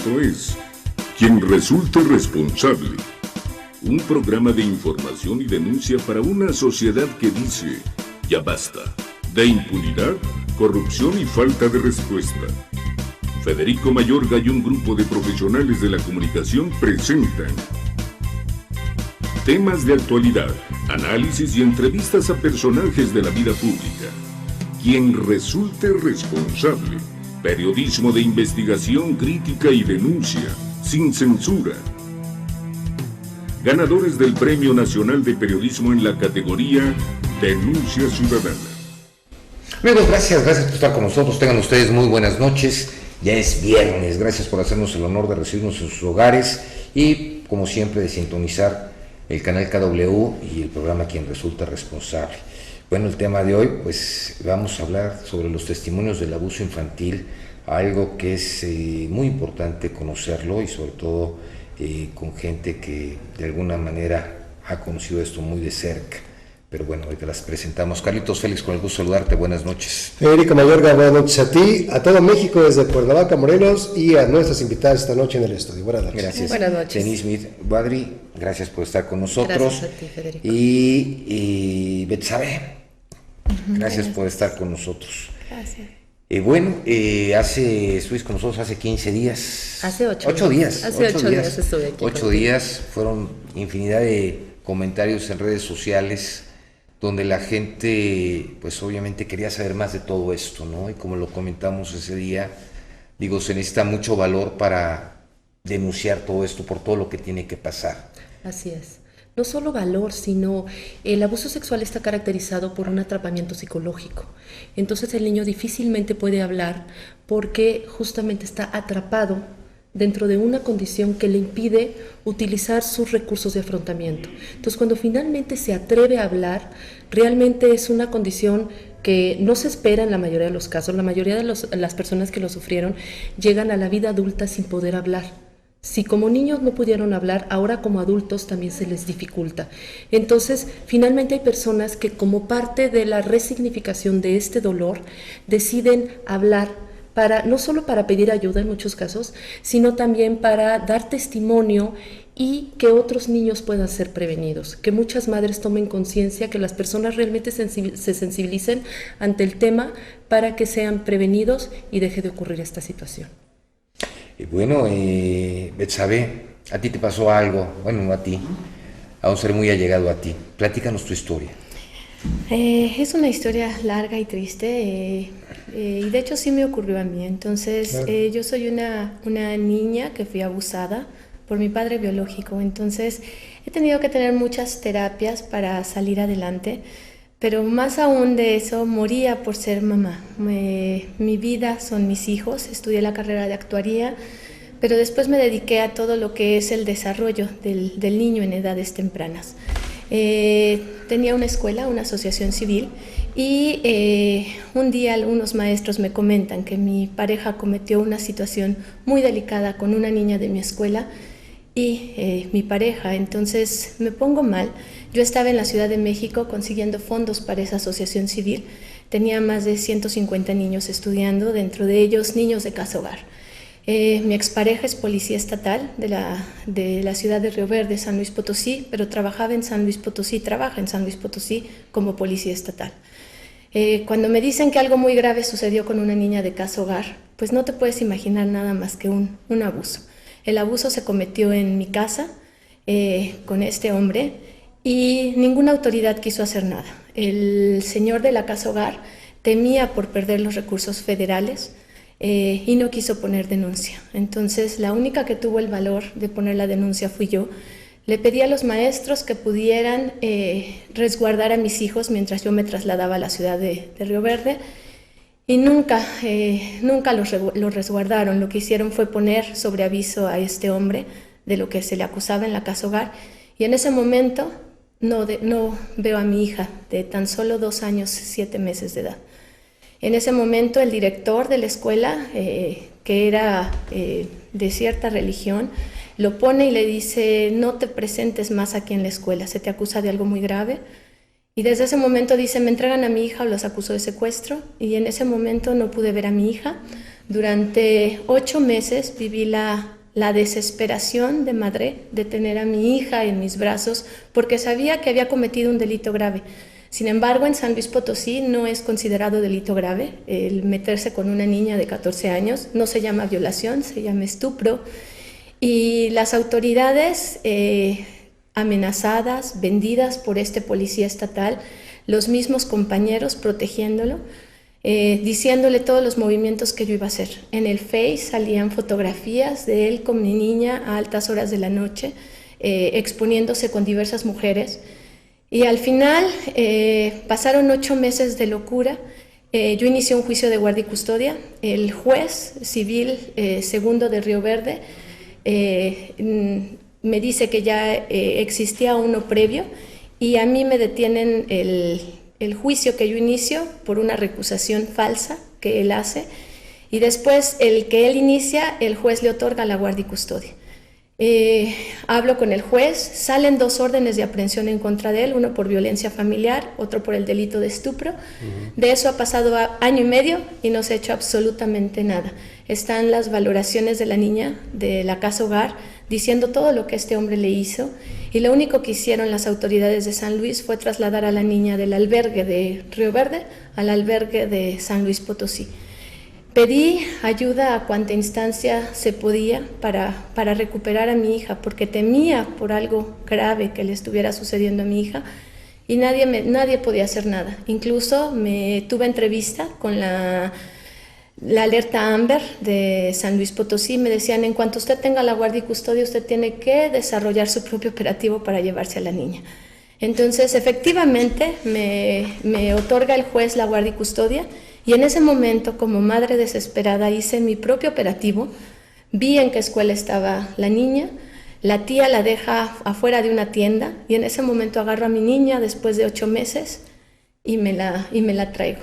Esto es Quien Resulte Responsable, un programa de información y denuncia para una sociedad que dice, ya basta, de impunidad, corrupción y falta de respuesta. Federico Mayorga y un grupo de profesionales de la comunicación presentan temas de actualidad, análisis y entrevistas a personajes de la vida pública. Quien resulte responsable. Periodismo de investigación, crítica y denuncia, sin censura. Ganadores del Premio Nacional de Periodismo en la categoría Denuncia Ciudadana. Amigos, gracias por estar con nosotros. Tengan ustedes muy buenas noches. Ya es viernes. Gracias por hacernos el honor de recibirnos en sus hogares y, como siempre, de sintonizar el canal KW y el programa Quien Resulta Responsable. Bueno, el tema de hoy, pues vamos a hablar sobre los testimonios del abuso infantil, algo que es muy importante conocerlo y sobre todo con gente que de alguna manera ha conocido esto muy de cerca. Pero bueno, ahorita las presentamos. Carlitos Félix, con el gusto de saludarte, buenas noches. Federico Mayorga, buenas noches a ti, a todo México desde Cuernavaca, Morelos, y a nuestras invitadas esta noche en el estudio. Buenas noches. Gracias. Buenas noches. Denise Smith Badri, gracias por estar con nosotros. Gracias a ti, Federico. Y Betsabe, gracias por estar con nosotros. Gracias. Bueno, estuviste con nosotros hace 15 días. Hace 8 días. Hace 8 días estuve aquí. 8 días, fueron infinidad de comentarios en redes sociales donde la gente, pues obviamente quería saber más de todo esto, ¿no? Y como lo comentamos ese día, digo, se necesita mucho valor para denunciar todo esto por todo lo que tiene que pasar. Así es. No solo valor, sino el abuso sexual está caracterizado por un atrapamiento psicológico. Entonces el niño difícilmente puede hablar porque justamente está atrapado dentro de una condición que le impide utilizar sus recursos de afrontamiento. Entonces, cuando finalmente se atreve a hablar, realmente es una condición que no se espera en la mayoría de los casos. La mayoría de las personas que lo sufrieron llegan a la vida adulta sin poder hablar. Si como niños no pudieron hablar, ahora como adultos también se les dificulta. Entonces, finalmente hay personas que, como parte de la resignificación de este dolor, deciden hablar no solo para pedir ayuda en muchos casos, sino también para dar testimonio y que otros niños puedan ser prevenidos, que muchas madres tomen conciencia, que las personas realmente se sensibilicen ante el tema para que sean prevenidos y deje de ocurrir esta situación. Bueno, Betsabe, a ti te pasó algo, bueno, a ti, a un ser muy allegado a ti. Platícanos tu historia. Es una historia larga y triste, y de hecho sí me ocurrió a mí. Entonces, claro. Yo soy una niña que fui abusada por mi padre biológico. Entonces, he tenido que tener muchas terapias para salir adelante, pero más aún de eso, moría por ser mamá. Mi vida son mis hijos, estudié la carrera de actuaría, pero después me dediqué a todo lo que es el desarrollo del niño en edades tempranas. Tenía una escuela, una asociación civil, y un día algunos maestros me comentan que mi pareja cometió una situación muy delicada con una niña de mi escuela y mi pareja. Entonces me pongo mal. Yo estaba en la Ciudad de México consiguiendo fondos para esa asociación civil. Tenía más de 150 niños estudiando, dentro de ellos niños de casa hogar. Mi expareja es policía estatal de la ciudad de Río Verde, San Luis Potosí, pero trabaja en San Luis Potosí como policía estatal. Cuando me dicen que algo muy grave sucedió con una niña de casa hogar, pues no te puedes imaginar nada más que un abuso. El abuso se cometió en mi casa con este hombre y ninguna autoridad quiso hacer nada. El señor de la casa hogar temía por perder los recursos federales, y no quiso poner denuncia. Entonces la única que tuvo el valor de poner la denuncia fui yo. Le pedí a los maestros que pudieran resguardar a mis hijos mientras yo me trasladaba a la ciudad de Río Verde, y nunca los resguardaron. Lo que hicieron fue poner sobre aviso a este hombre de lo que se le acusaba en la casa hogar, y en ese momento no veo a mi hija de tan solo 2 años, 7 meses de edad. En ese momento el director de la escuela, que era de cierta religión, lo pone y le dice: no te presentes más aquí en la escuela, se te acusa de algo muy grave. Y desde ese momento dice: me entregan a mi hija, o los acuso de secuestro. Y en ese momento no pude ver a mi hija. Durante 8 meses viví la desesperación de madre de tener a mi hija en mis brazos porque sabía que había cometido un delito grave. Sin embargo, en San Luis Potosí no es considerado delito grave el meterse con una niña de 14 años. No se llama violación, se llama estupro. Y las autoridades amenazadas, vendidas por este policía estatal, los mismos compañeros protegiéndolo, diciéndole todos los movimientos que yo iba a hacer. En el Face salían fotografías de él con mi niña a altas horas de la noche, exponiéndose con diversas mujeres. Y al final pasaron 8 meses de locura. Yo inicié un juicio de guardia y custodia. El juez civil segundo de Río Verde me dice que ya existía uno previo y a mí me detienen el juicio que yo inicio por una recusación falsa que él hace, y después el que él inicia, el juez le otorga la guardia y custodia. Hablo con el juez, salen 2 órdenes de aprehensión en contra de él, uno por violencia familiar, otro por el delito de estupro. De eso ha pasado año y medio y no se ha hecho absolutamente nada. Están las valoraciones de la niña de la casa hogar diciendo todo lo que este hombre le hizo, y lo único que hicieron las autoridades de San Luis fue trasladar a la niña del albergue de Río Verde al albergue de San Luis Potosí. Pedí ayuda a cuanta instancia se podía para recuperar a mi hija, porque temía por algo grave que le estuviera sucediendo a mi hija, y nadie podía hacer nada. Incluso me tuve entrevista con la alerta Amber de San Luis Potosí. Me decían, en cuanto usted tenga la guardia y custodia, usted tiene que desarrollar su propio operativo para llevarse a la niña. Entonces, efectivamente, me otorga el juez la guardia y custodia. Y en ese momento, como madre desesperada, hice mi propio operativo, vi en qué escuela estaba la niña, la tía la deja afuera de una tienda, y en ese momento agarro a mi niña después de 8 meses y me la traigo.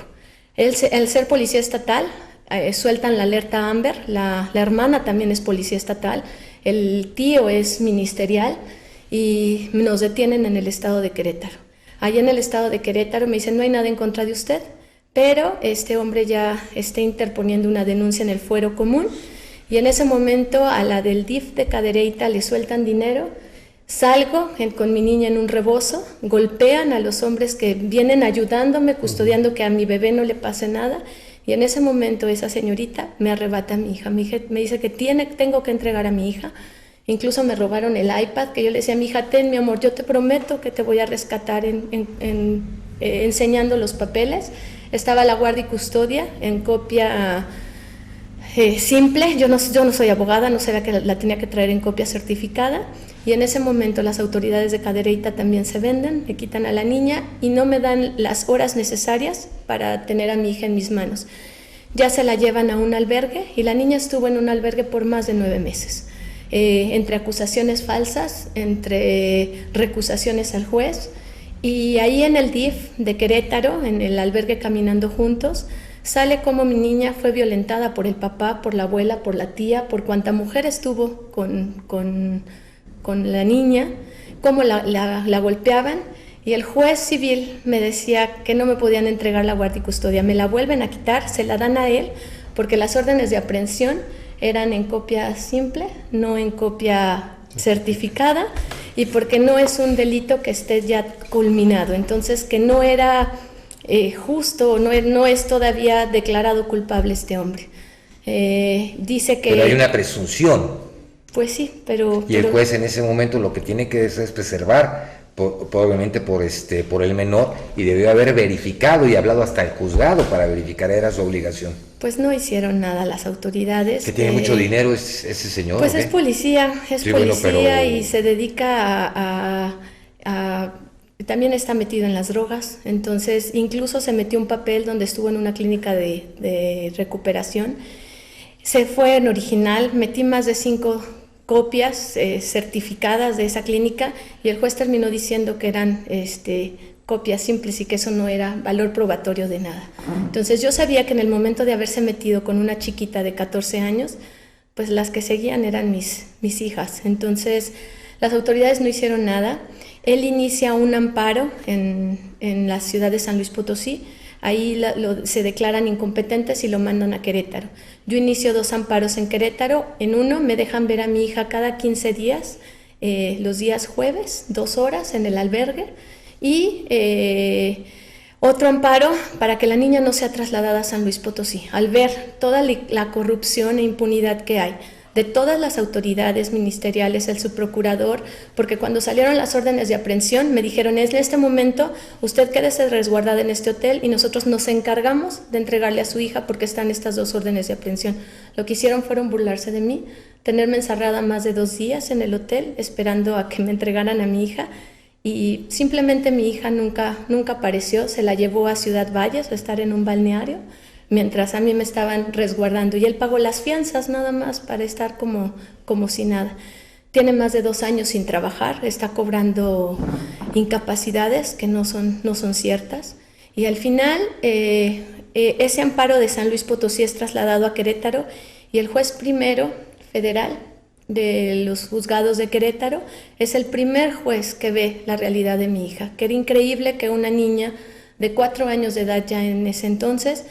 El ser policía estatal, sueltan la alerta Amber, la hermana también es policía estatal, el tío es ministerial, y nos detienen en el estado de Querétaro. Allá en el estado de Querétaro me dicen, no hay nada en contra de usted, pero este hombre ya está interponiendo una denuncia en el fuero común, y en ese momento a la del DIF de Cadereyta le sueltan dinero. Salgo con mi niña en un rebozo, golpean a los hombres que vienen ayudándome, custodiando que a mi bebé no le pase nada, y en ese momento esa señorita me arrebata a mi hija. Me dice que tengo que entregar a mi hija. Incluso me robaron el iPad, que yo le decía a mi hija, ten mi amor, yo te prometo que te voy a rescatar enseñando los papeles. Estaba la guardia y custodia en copia simple. Yo no soy abogada, no sabía que la tenía que traer en copia certificada, y en ese momento las autoridades de Cadereyta también se venden, me quitan a la niña y no me dan las horas necesarias para tener a mi hija en mis manos. Ya se la llevan a un albergue, y la niña estuvo en un albergue por más de 9 meses, entre acusaciones falsas, entre recusaciones al juez. Y ahí en el DIF de Querétaro, en el albergue Caminando Juntos, sale como mi niña fue violentada por el papá, por la abuela, por la tía, por cuanta mujer estuvo con la niña, cómo la golpeaban. Y el juez civil me decía que no me podían entregar la guardia y custodia. Me la vuelven a quitar, se la dan a él, porque las órdenes de aprehensión eran en copia simple, no en copia certificada, y porque no es un delito que esté ya culminado, entonces que no era justo, no es todavía declarado culpable este hombre. Dice que... Pero hay una presunción. Pues sí, pero... Y el juez en ese momento lo que tiene que hacer es preservar, probablemente por el menor, y debió haber verificado y hablado hasta el juzgado para verificar, era su obligación. Pues no hicieron nada las autoridades. Que tiene mucho dinero ese señor. Pues es policía, sí, bueno, pero... y se dedica a también está metido en las drogas. Entonces incluso se metió un papel donde estuvo en una clínica de recuperación. Se fue en original, metí más de 5 copias certificadas de esa clínica, y el juez terminó diciendo que eran copias simples y que eso no era valor probatorio de nada. Entonces yo sabía que en el momento de haberse metido con una chiquita de 14 años, pues las que seguían eran mis hijas. Entonces las autoridades no hicieron nada. Él inicia un amparo en la ciudad de San Luis Potosí. ahí se declaran incompetentes y lo mandan a Querétaro. Yo inicio 2 amparos en Querétaro. En uno me dejan ver a mi hija cada 15 días, los días jueves, 2 horas en el albergue, y otro amparo para que la niña no sea trasladada a San Luis Potosí, al ver toda la corrupción e impunidad que hay de todas las autoridades ministeriales, el subprocurador, porque cuando salieron las órdenes de aprehensión me dijeron: en este momento usted quédese resguardada en este hotel y nosotros nos encargamos de entregarle a su hija porque están estas 2 órdenes de aprehensión. Lo que hicieron fueron burlarse de mí, tenerme encerrada más de 2 días en el hotel esperando a que me entregaran a mi hija, y simplemente mi hija nunca apareció. Se la llevó a Ciudad Valles a estar en un balneario, mientras a mí me estaban resguardando, y él pagó las fianzas nada más para estar como si nada. Tiene más de 2 años sin trabajar, está cobrando incapacidades que no son ciertas, y al final ese amparo de San Luis Potosí es trasladado a Querétaro, y el juez primero federal de los juzgados de Querétaro es el primer juez que ve la realidad de mi hija, que era increíble que una niña de 4 años de edad ya en ese entonces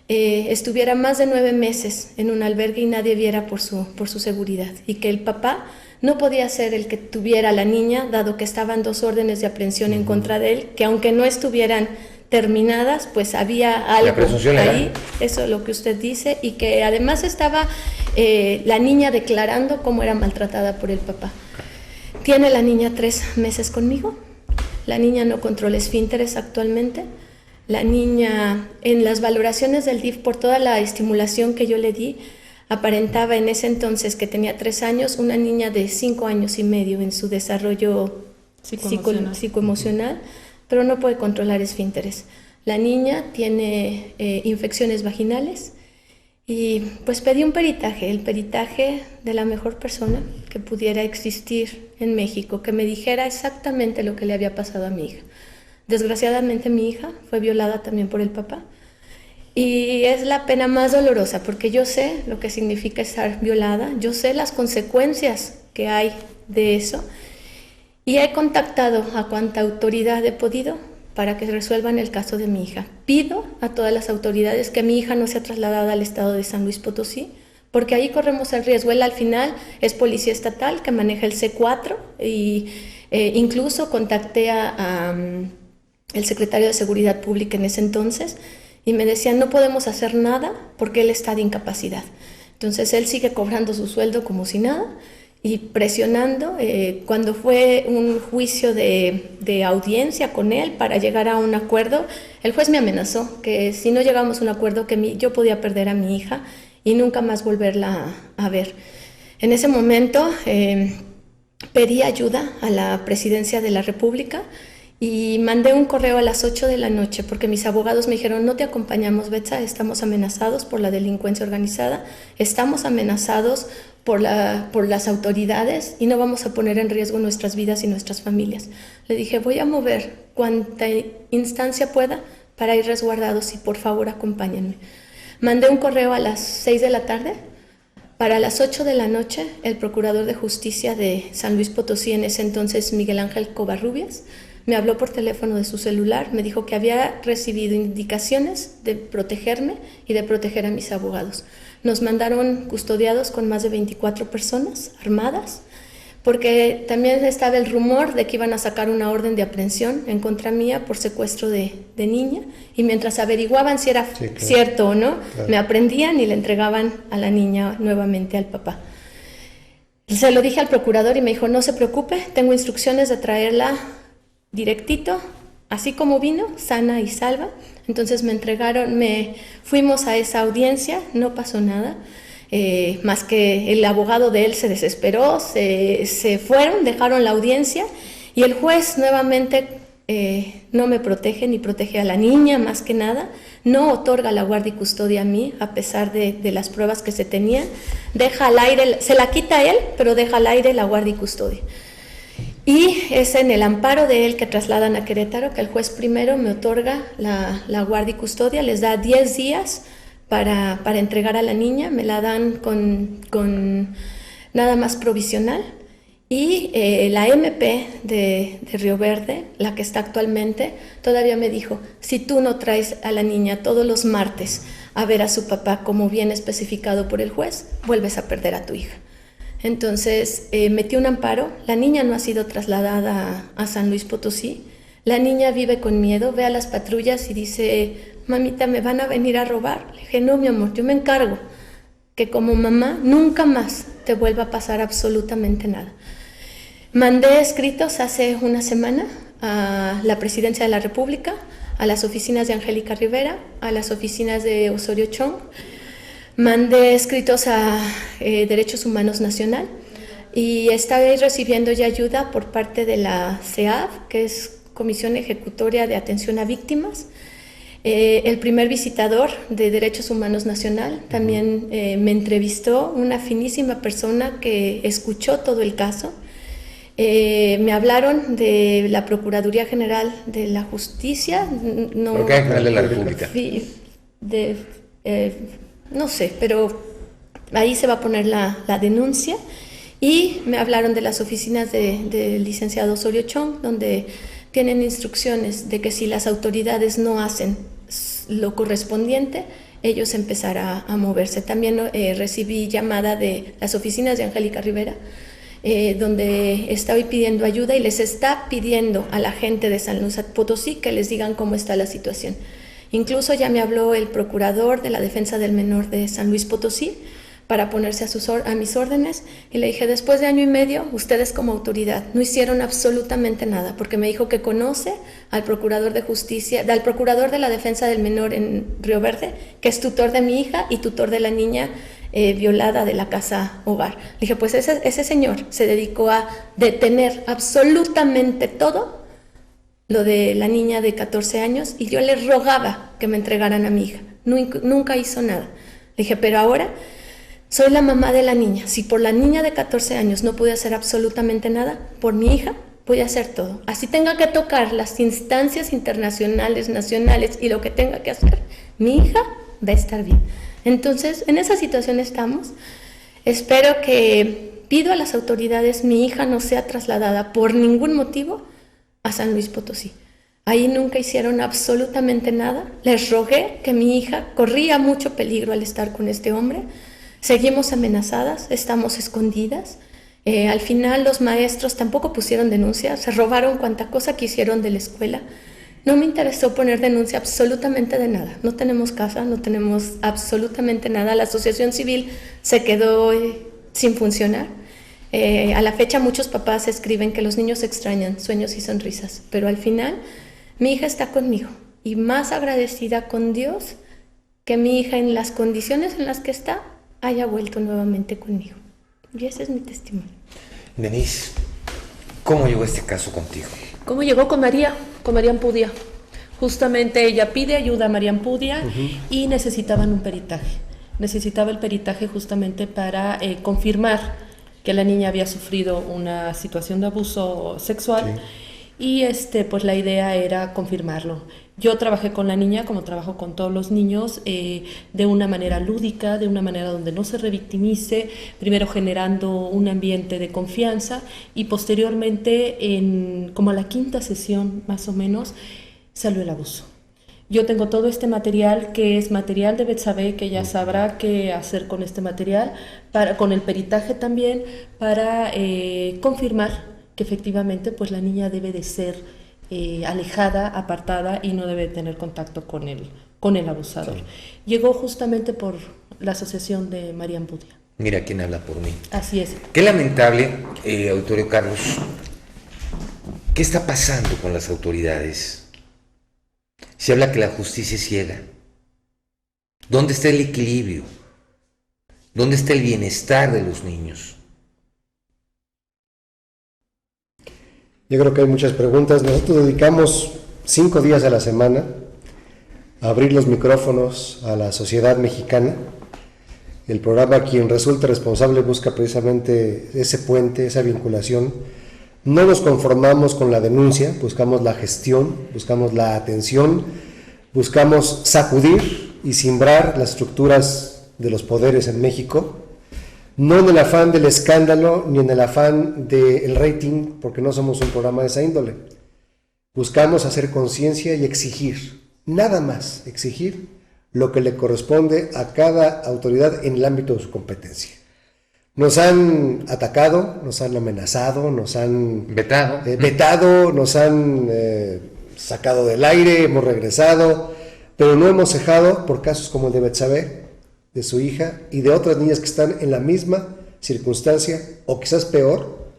estuviera más de 9 meses en un albergue y nadie viera por su seguridad, y que el papá no podía ser el que tuviera a la niña, dado que estaban 2 órdenes de aprehensión en contra de él, que aunque no estuvieran terminadas, pues había algo ahí, eso es lo que usted dice, y que además estaba la niña declarando cómo era maltratada por el papá. Tiene la niña 3 meses conmigo, la niña no controla esfínteres actualmente. La niña, en las valoraciones del DIF, por toda la estimulación que yo le di, aparentaba en ese entonces que tenía 3 años, una niña de 5 años y medio en su desarrollo psicoemocional, pero no puede controlar esfínteres. La niña tiene infecciones vaginales, y pues pedí un peritaje, el peritaje de la mejor persona que pudiera existir en México, que me dijera exactamente lo que le había pasado a mi hija. Desgraciadamente mi hija fue violada también por el papá, y es la pena más dolorosa porque yo sé lo que significa estar violada, yo sé las consecuencias que hay de eso, y he contactado a cuanta autoridad he podido para que resuelvan el caso de mi hija. Pido a todas las autoridades que mi hija no sea trasladada al estado de San Luis Potosí, porque ahí corremos el riesgo. Él al final es policía estatal que maneja el C4, y incluso contacté a el secretario de Seguridad Pública en ese entonces, y me decían: no podemos hacer nada porque él está de incapacidad. Entonces él sigue cobrando su sueldo como si nada y presionando. Cuando fue un juicio de audiencia con él para llegar a un acuerdo, el juez me amenazó que si no llegamos a un acuerdo que yo podía perder a mi hija y nunca más volverla a ver. En ese momento pedí ayuda a la Presidencia de la República y mandé un correo a las 8 de la noche porque mis abogados me dijeron: no te acompañamos, Betsa, estamos amenazados por la delincuencia organizada, estamos amenazados por las autoridades y no vamos a poner en riesgo nuestras vidas y nuestras familias. Le dije: voy a mover cuanta instancia pueda para ir resguardados y por favor acompáñenme. Mandé un correo a las 6 de la tarde. Para las 8 de la noche, el Procurador de Justicia de San Luis Potosí, en ese entonces Miguel Ángel Covarrubias, me habló por teléfono de su celular, me dijo que había recibido indicaciones de protegerme y de proteger a mis abogados. Nos mandaron custodiados con más de 24 personas armadas, porque también estaba el rumor de que iban a sacar una orden de aprehensión en contra mía por secuestro de niña, y mientras averiguaban si era cierto o no, me aprendían y le entregaban a la niña nuevamente al papá. Se lo dije al procurador y me dijo: no se preocupe, tengo instrucciones de traerla directito, así como vino, sana y salva. Entonces fuimos a esa audiencia, no pasó nada, más que el abogado de él se desesperó, se fueron, dejaron la audiencia, y el juez nuevamente no me protege ni protege a la niña, más que nada, no otorga la guardia y custodia a mí, a pesar de las pruebas que se tenían, deja al aire, se la quita él, pero deja al aire la guardia y custodia. Y es en el amparo de él que trasladan a Querétaro que el juez primero me otorga la guardia y custodia, les da 10 días para entregar a la niña, me la dan con nada más provisional, Y la MP de Río Verde, la que está actualmente, todavía me dijo, si tú no traes a la niña todos los martes a ver a su papá como bien especificado por el juez, vuelves a perder a tu hija. Entonces metí un amparo, la niña no ha sido trasladada a San Luis Potosí, la niña vive con miedo, ve a las patrullas y dice, mamita, ¿me van a venir a robar? Le dije, no, mi amor, yo me encargo que como mamá nunca más te vuelva a pasar absolutamente nada. Mandé escritos hace una semana a la Presidencia de la República, a las oficinas de Angélica Rivera, a las oficinas de Osorio Chong, mandé escritos a Derechos Humanos Nacional y estoy recibiendo ya ayuda por parte de la CEAV, que es Comisión Ejecutoria de Atención a Víctimas. El primer visitador de Derechos Humanos Nacional también me entrevistó, una finísima persona que escuchó todo el caso. Me hablaron de la Procuraduría General de la Justicia, no, Procuraduría General de la República. No sé, pero ahí se va a poner la denuncia. Y me hablaron de las oficinas del licenciado Osorio Chong, donde tienen instrucciones de que si las autoridades no hacen lo correspondiente, ellos empezarán a moverse. También recibí llamada de las oficinas de Angélica Rivera, donde estoy pidiendo ayuda y les está pidiendo a la gente de San Luis Potosí que les digan cómo está la situación. Incluso ya me habló el procurador de la defensa del menor de San Luis Potosí para ponerse a mis órdenes y le dije, después de 1 año y medio, ustedes como autoridad no hicieron absolutamente nada, porque me dijo que conoce al procurador de justicia, al procurador de la defensa del menor en Río Verde, que es tutor de mi hija y tutor de la niña violada de la casa hogar. Le dije, pues ese señor se dedicó a detener absolutamente todo lo de la niña de 14 años y yo le rogaba que me entregaran a mi hija. Nunca hizo nada. Le dije, pero ahora soy la mamá de la niña. Si por la niña de 14 años no pude hacer absolutamente nada, por mi hija voy a hacer todo. Así tenga que tocar las instancias internacionales, nacionales y lo que tenga que hacer, mi hija va a estar bien. Entonces, en esa situación estamos. Espero que pido a las autoridades mi hija no sea trasladada por ningún motivo a San Luis Potosí. Ahí nunca hicieron absolutamente nada. Les rogué que mi hija corría mucho peligro al estar con este hombre. Seguimos amenazadas, estamos escondidas. Al final los maestros tampoco pusieron denuncia, se robaron cuanta cosa quisieron de la escuela. No me interesó poner denuncia absolutamente de nada. No tenemos casa, no tenemos absolutamente nada. La asociación civil se quedó sin funcionar. A la fecha muchos papás escriben que los niños extrañan sueños y sonrisas, pero al final mi hija está conmigo y más agradecida con Dios que mi hija en las condiciones en las que está haya vuelto nuevamente conmigo. Y ese es mi testimonio. Denise, ¿cómo llegó este caso contigo? ¿Cómo llegó con María Ampudia? Justamente ella pide ayuda a María Ampudia y necesitaban un peritaje. Necesitaba el peritaje justamente para confirmar que la niña había sufrido una situación de abuso sexual. Sí. Y pues la idea era confirmarlo. Yo trabajé con la niña, como trabajo con todos los niños, de una manera lúdica, de una manera donde no se revictimice, primero generando un ambiente de confianza y posteriormente, como a la 5ª sesión más o menos, salió el abuso. Yo tengo todo este material, que es material de Betsabe, que ella sabrá qué hacer con este material, con el peritaje también, para confirmar que efectivamente pues la niña debe de ser alejada, apartada y no debe tener contacto con el abusador. Sí. Llegó justamente por la asociación de María Ampudia. Mira quién habla por mí. Así es. Qué lamentable, Auditorio Carlos. ¿Qué está pasando con las autoridades? Se habla que la justicia es ciega. ¿Dónde está el equilibrio? ¿Dónde está el bienestar de los niños? Yo creo que hay muchas preguntas. Nosotros dedicamos 5 días a la semana a abrir los micrófonos a la sociedad mexicana. El programa Quien Resulta Responsable busca precisamente ese puente, esa vinculación. No nos conformamos con la denuncia, buscamos la gestión, buscamos la atención, buscamos sacudir y cimbrar las estructuras de los poderes en México No en el afán del escándalo, ni en el afán del rating, porque no somos un programa de esa índole. Buscamos hacer conciencia y exigir, nada más, exigir lo que le corresponde a cada autoridad en el ámbito de su competencia. Nos han atacado, nos han amenazado, nos han vetado, nos han sacado del aire, hemos regresado, pero no hemos cejado por casos como el de Betsabé, de su hija, y de otras niñas que están en la misma circunstancia, o quizás peor,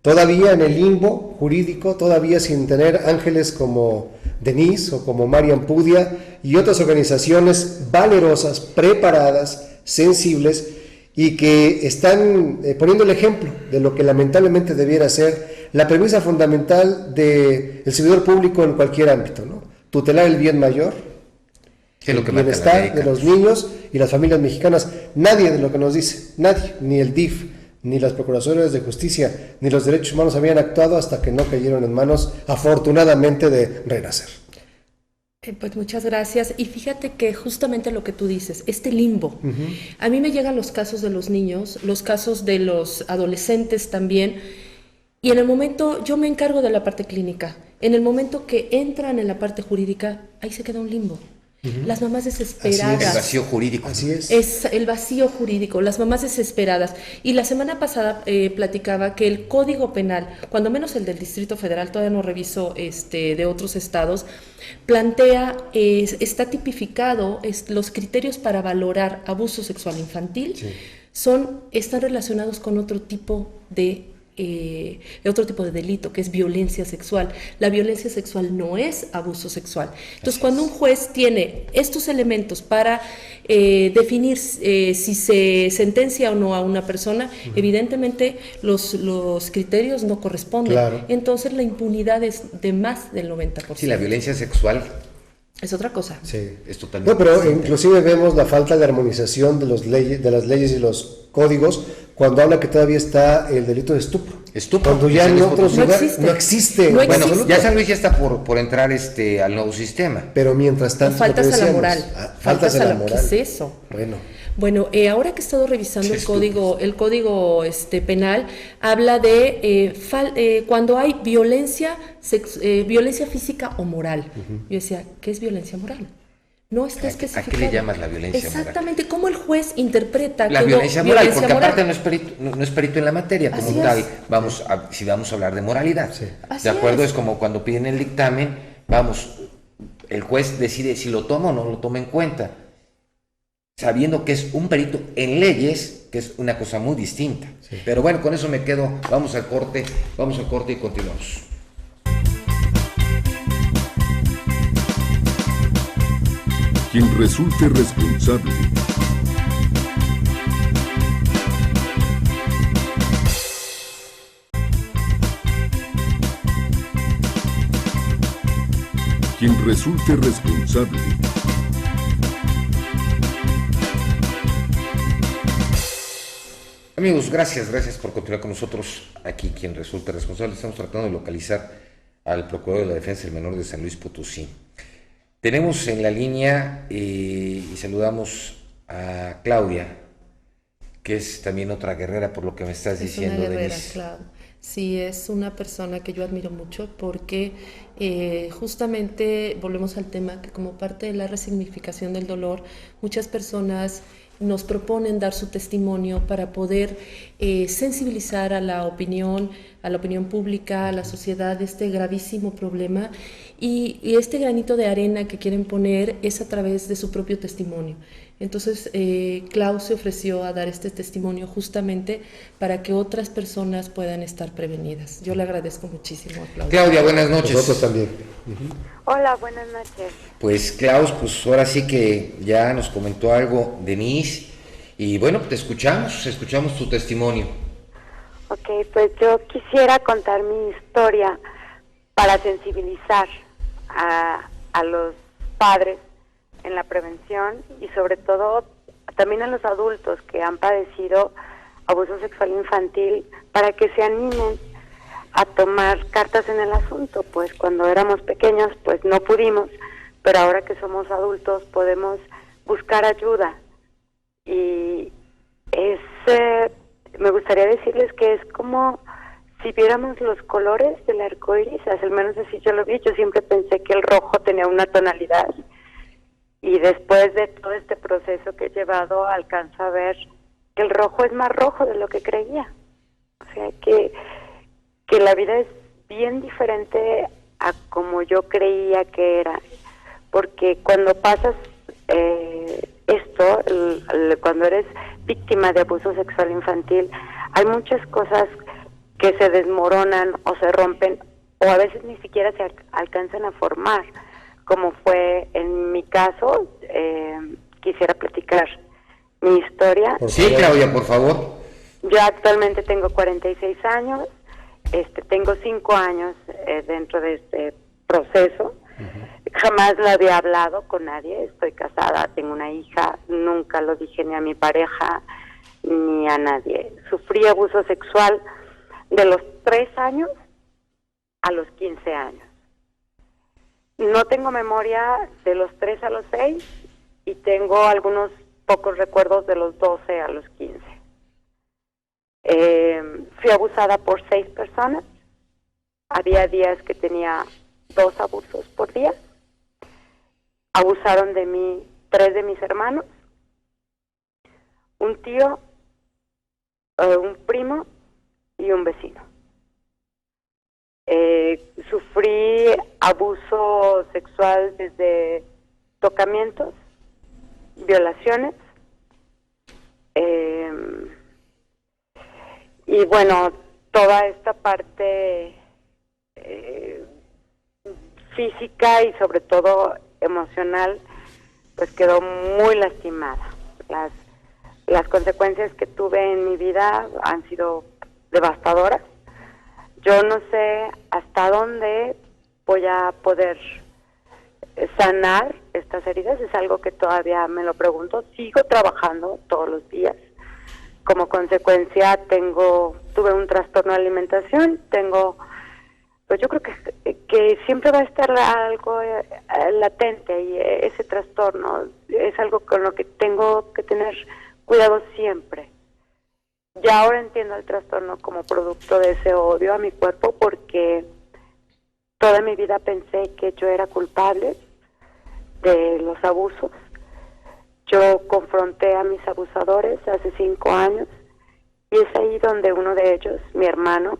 todavía en el limbo jurídico, todavía sin tener ángeles como Denise o como Marian Pudia y otras organizaciones valerosas, preparadas, sensibles, y que están poniendo el ejemplo de lo que lamentablemente debiera ser la premisa fundamental del servidor público en cualquier ámbito, ¿no? Tutelar el bien mayor, el bienestar de los niños y las familias mexicanas. Nadie de lo que nos dice, nadie, ni el DIF, ni las Procuradurías de Justicia, ni los derechos humanos habían actuado hasta que no cayeron en manos, afortunadamente, de Renacer. Pues muchas gracias. Y fíjate que justamente lo que tú dices, este limbo, a mí me llegan los casos de los niños, los casos de los adolescentes también, y en el momento, yo me encargo de la parte clínica, en el momento que entran en la parte jurídica, ahí se queda un limbo. Las mamás desesperadas. El vacío jurídico. Así es. Es el vacío jurídico, las mamás desesperadas. Y la semana pasada platicaba que el Código Penal, cuando menos el del Distrito Federal, todavía no reviso de otros estados, plantea, está tipificado, los criterios para valorar abuso sexual infantil, están relacionados con otro tipo de delito, que es violencia sexual. La violencia sexual no es abuso sexual. Entonces, cuando un juez tiene estos elementos para definir si se sentencia o no a una persona, evidentemente los criterios no corresponden. Claro. Entonces, la impunidad es de más del 90%. Sí, la violencia sexual es otra cosa. Sí. Es totalmente No, pero distinta. inclusive vemos la falta de armonización de las leyes y los códigos cuando habla que todavía está el delito de estupro. Cuando ya en otros lugares no existe. No Bueno, existe. ya San Luis ya está por entrar al nuevo sistema. Pero mientras tanto, faltas lo que a la decíamos, moral. faltas a la moral. ¿Qué es eso? Bueno, ahora que he estado revisando el código penal, habla de cuando hay violencia física o moral. Yo decía, ¿qué es violencia moral? No está especificado. ¿A qué le llamas la violencia moral? Exactamente, ¿cómo el juez interpreta la violencia moral? Porque aparte no es perito en la materia como Así tal. es. Si vamos a hablar de moralidad. Sí. Así De acuerdo, es. es como cuando piden el dictamen, el juez decide si lo toma o no lo toma en cuenta, sabiendo que es un perito en leyes, que es una cosa muy distinta. Sí. Pero bueno, con eso me quedo. Vamos al corte y continuamos. Quien resulte responsable. Quien resulte responsable. Amigos, gracias por continuar con nosotros aquí. Quien resulte responsable, estamos tratando de localizar al Procurador de la Defensa del Menor de San Luis Potosí. Tenemos en la línea y saludamos a Claudia, que es también otra guerrera por lo que me estás diciendo, una guerrera, Denise. claro. Sí, es una persona que yo admiro mucho porque justamente volvemos al tema que como parte de la resignificación del dolor, muchas personas nos proponen dar su testimonio para poder sensibilizar a la opinión pública, a la sociedad de este gravísimo problema y este granito de arena que quieren poner es a través de su propio testimonio. Entonces, Clau se ofreció a dar este testimonio justamente para que otras personas puedan estar prevenidas. Yo le agradezco muchísimo a Claudia. Claudia, buenas noches. Nosotros también. Hola, buenas noches. Pues Klaus, pues ahora sí que ya nos comentó algo Denise y bueno, te escuchamos tu testimonio. Ok, pues yo quisiera contar mi historia para sensibilizar a los padres en la prevención y sobre todo también a los adultos que han padecido abuso sexual infantil para que se animen a tomar cartas en el asunto. Pues cuando éramos pequeños pues no pudimos, pero ahora que somos adultos podemos buscar ayuda y es gustaría decirles que es como si viéramos los colores del arco iris, al menos así yo lo vi. Yo siempre pensé que el rojo tenía una tonalidad, y después de todo este proceso que he llevado, alcanzo a ver que el rojo es más rojo de lo que creía. O sea, que la vida es bien diferente a como yo creía que era, porque cuando pasas cuando eres víctima de abuso sexual infantil, hay muchas cosas que se desmoronan o se rompen, o a veces ni siquiera se alcanzan a formar, como fue en mi caso. Quisiera platicar mi historia. Sí, Claudia, por favor. Yo actualmente tengo 46 años, tengo 5 años dentro de este proceso. Jamás lo había hablado con nadie. Estoy casada, tengo una hija, nunca lo dije ni a mi pareja ni a nadie. Sufrí abuso sexual de los 3 años a los 15 años. No tengo memoria de los 3 a los 6 y tengo algunos pocos recuerdos de los 12 a los 15. Fui abusada por 6 personas. Había días que tenía 2 abusos por día. Abusaron de mí 3 de mis hermanos, un tío, un primo y un vecino. Sufrí abuso sexual desde tocamientos, violaciones, y bueno, toda esta parte física y sobre todo emocional, pues quedó muy lastimada. Las consecuencias que tuve en mi vida han sido devastadoras. Yo no sé hasta dónde voy a poder sanar estas heridas, es algo que todavía me lo pregunto. Sigo trabajando todos los días. Como consecuencia tuve un trastorno de alimentación, pues yo creo que siempre va a estar algo latente, y ese trastorno es algo con lo que tengo que tener cuidado siempre. Ya ahora entiendo el trastorno como producto de ese odio a mi cuerpo, porque toda mi vida pensé que yo era culpable de los abusos. Yo confronté a mis abusadores hace 5 años, y es ahí donde uno de ellos, mi hermano,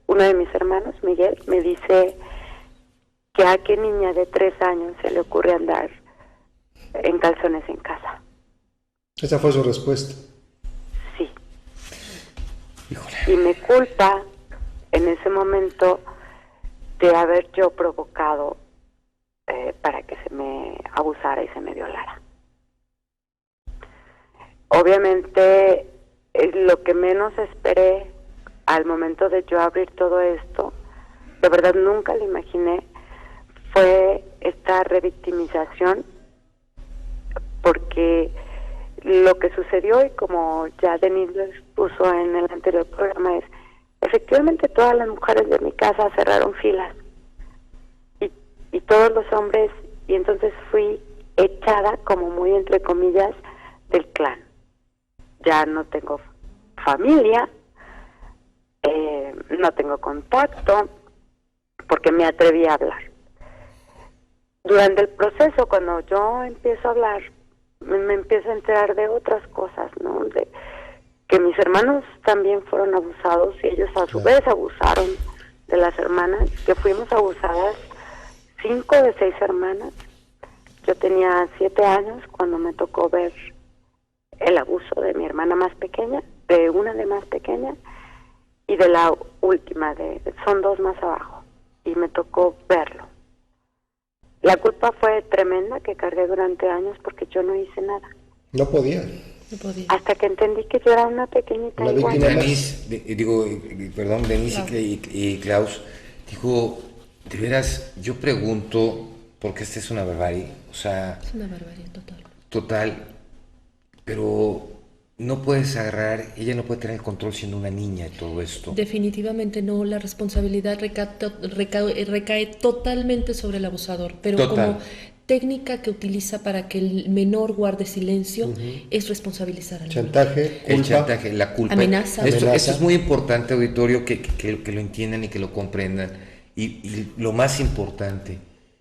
uno de mis hermanos, Miguel, me dice que a qué niña de 3 años se le ocurre andar en calzones en casa. Esa fue su respuesta. Sí. Híjole. Y me culpa en ese momento de haber yo provocado para que se me abusara y se me violara. Obviamente, lo que menos esperé al momento de yo abrir todo esto, de verdad nunca lo imaginé, fue esta revictimización, porque lo que sucedió, y como ya Denise lo expuso en el anterior programa, es efectivamente todas las mujeres de mi casa cerraron filas, y todos los hombres, y entonces fui echada, como muy entre comillas, del clan. Ya no tengo familia, no tengo contacto, porque me atreví a hablar. Durante el proceso, cuando yo empiezo a hablar, me empiezo a enterar de otras cosas, ¿no? De que mis hermanos también fueron abusados, y ellos a su vez abusaron de las hermanas, que fuimos abusadas 5 de 6 hermanas. Yo tenía 7 años cuando me tocó ver el abuso de mi hermana más pequeña, de una de más pequeña, y de la última, son 2 más abajo, y me tocó verlo. La culpa fue tremenda que cargué durante años, porque yo no hice nada. No podía. Hasta que entendí que yo era una pequeñita Una igual. víctima. Denise, Denise y Klaus, digo, de veras, yo pregunto, porque esta es una barbarie, o sea... Es una barbarie total. Total, pero no puedes agarrar, ella no puede tener el control siendo una niña de todo esto. Definitivamente no, la responsabilidad recae totalmente sobre el abusador, pero Total. como técnica que utiliza para que el menor guarde silencio es responsabilizar al Chantaje, El culpa. chantaje, la culpa. Amenaza. Esto es muy importante, auditorio, que lo entiendan y que lo comprendan. Y lo más importante,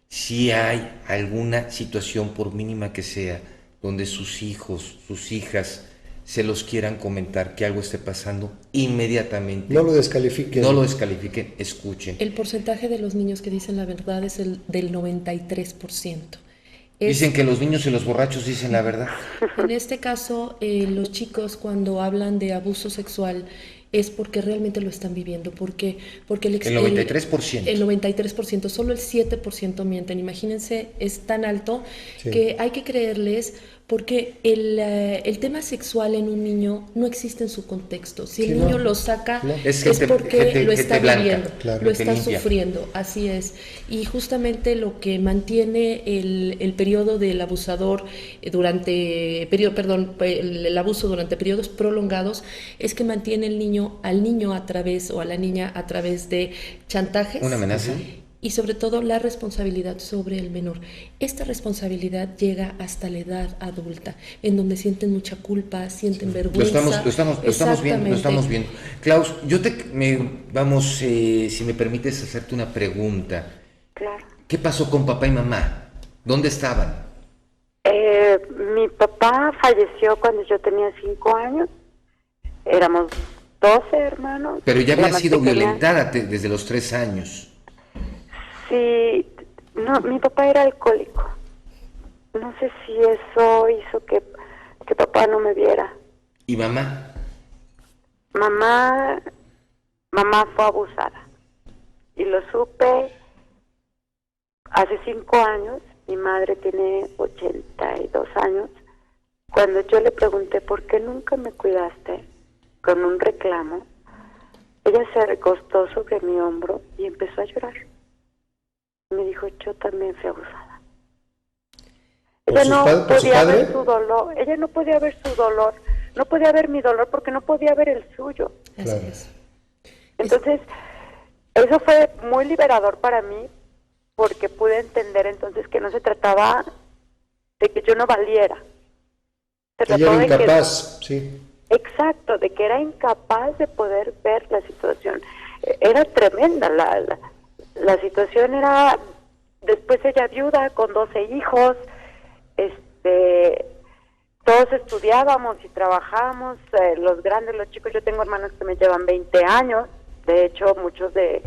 si hay alguna situación, por mínima que sea, donde sus hijos, sus hijas, se los quieran comentar que algo esté pasando, inmediatamente. No lo descalifiquen. No lo descalifiquen, escuchen. El porcentaje de los niños que dicen la verdad es el del 93%. Dicen que los niños y los borrachos dicen la verdad. En este caso, los chicos cuando hablan de abuso sexual es porque realmente lo están viviendo, porque el 93%. El 93%, solo el 7% mienten. Imagínense, es tan alto que hay que creerles, porque el tema sexual en un niño no existe en su contexto. Si el niño lo saca, es porque lo está viviendo, lo está sufriendo, así es. Y justamente lo que mantiene el periodo del abusador el abuso durante periodos prolongados es que mantiene al niño a través, o a la niña a través de chantajes. Una amenaza. Y sobre todo la responsabilidad sobre el menor. Esta responsabilidad llega hasta la edad adulta, en donde sienten mucha culpa, sienten vergüenza. Lo estamos viendo. Klaus, si me permites hacerte una pregunta. Claro. ¿Qué pasó con papá y mamá? ¿Dónde estaban? Mi papá falleció cuando yo tenía 5 años. Éramos 12 hermanos. Pero ya había sido pequeña. violentada desde los 3 años. Sí, no, mi papá era alcohólico. No sé si eso hizo que papá no me viera. ¿Y mamá? Mamá fue abusada. Y lo supe hace 5 años. Mi madre tiene 82 años. Cuando yo le pregunté por qué nunca me cuidaste, con un reclamo, ella se recostó sobre mi hombro y empezó a llorar. Me dijo, yo también fui abusada. Ella no podía ver su dolor, ella no podía ver su dolor, no podía ver mi dolor porque no podía ver el suyo. Así es. Entonces, eso fue muy liberador para mí, porque pude entender entonces que no se trataba de que yo no valiera. Se Ella trataba era de incapaz, sí. Exacto, de que era incapaz de poder ver la situación. Era tremenda la situación. Era, después ella viuda con 12 hijos, todos estudiábamos y trabajábamos, los grandes, los chicos. Yo tengo hermanos que me llevan 20 años, de hecho muchos de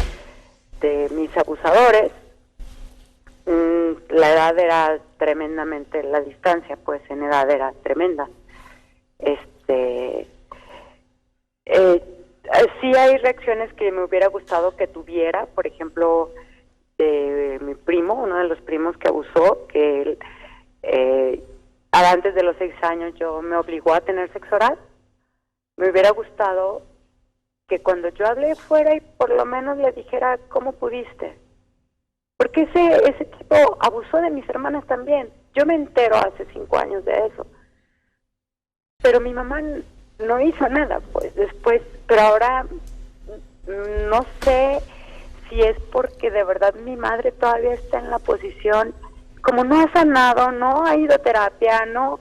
mis abusadores, la edad era tremendamente, la distancia pues en edad era tremenda. Sí hay reacciones que me hubiera gustado que tuviera, por ejemplo, mi primo, uno de los primos que abusó, que él, antes de los 6 años me obligó a tener sexo oral. Me hubiera gustado que cuando yo hablé fuera y por lo menos le dijera, ¿cómo pudiste? Porque ese tipo abusó de mis hermanas también. Yo me entero hace 5 años de eso. Pero mi mamá no hizo nada, pues, después. Pero ahora no sé si es porque de verdad mi madre todavía está en la posición, como no ha sanado, no ha ido a terapia, no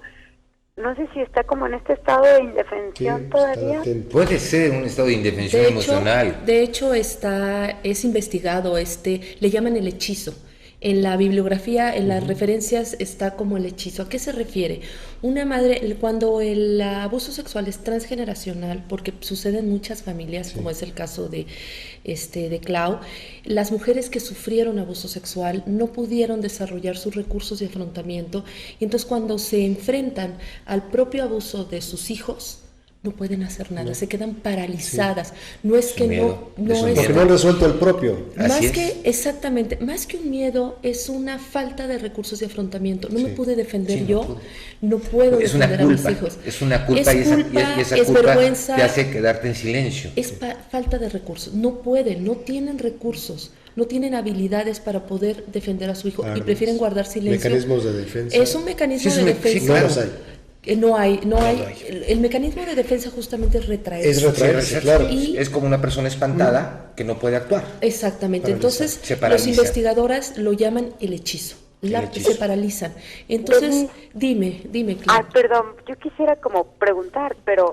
sé si está como en este estado de indefensión todavía. Puede ser un estado de indefensión emocional. De hecho es investigado, le llaman el hechizo. En la bibliografía, en las referencias está como el hechizo. ¿A qué se refiere? Una madre, cuando el abuso sexual es transgeneracional, porque sucede en muchas familias, como es el caso de Clau, las mujeres que sufrieron abuso sexual no pudieron desarrollar sus recursos de afrontamiento, y entonces cuando se enfrentan al propio abuso de sus hijos, no pueden hacer nada, se quedan paralizadas. No es que miedo, no es porque no han resuelto el propio. Exactamente, más que un miedo, es una falta de recursos de afrontamiento. No me pude defender yo, no puedo defender a mis hijos. Es una culpa, y esa culpa vergüenza, te hace quedarte en silencio. Es falta de recursos, no tienen recursos. No tienen habilidades para poder defender a su hijo y prefieren guardar silencio. Mecanismos de defensa. Es un mecanismo de defensa. Sí, claro. No hay. El mecanismo de defensa justamente es retraerse. Es retraerse, claro. Y es como una persona espantada que no puede actuar. Exactamente. Entonces, los investigadores lo llaman el hechizo. se paralizan. Entonces, dime, Clau. Perdón, yo quisiera como preguntar, pero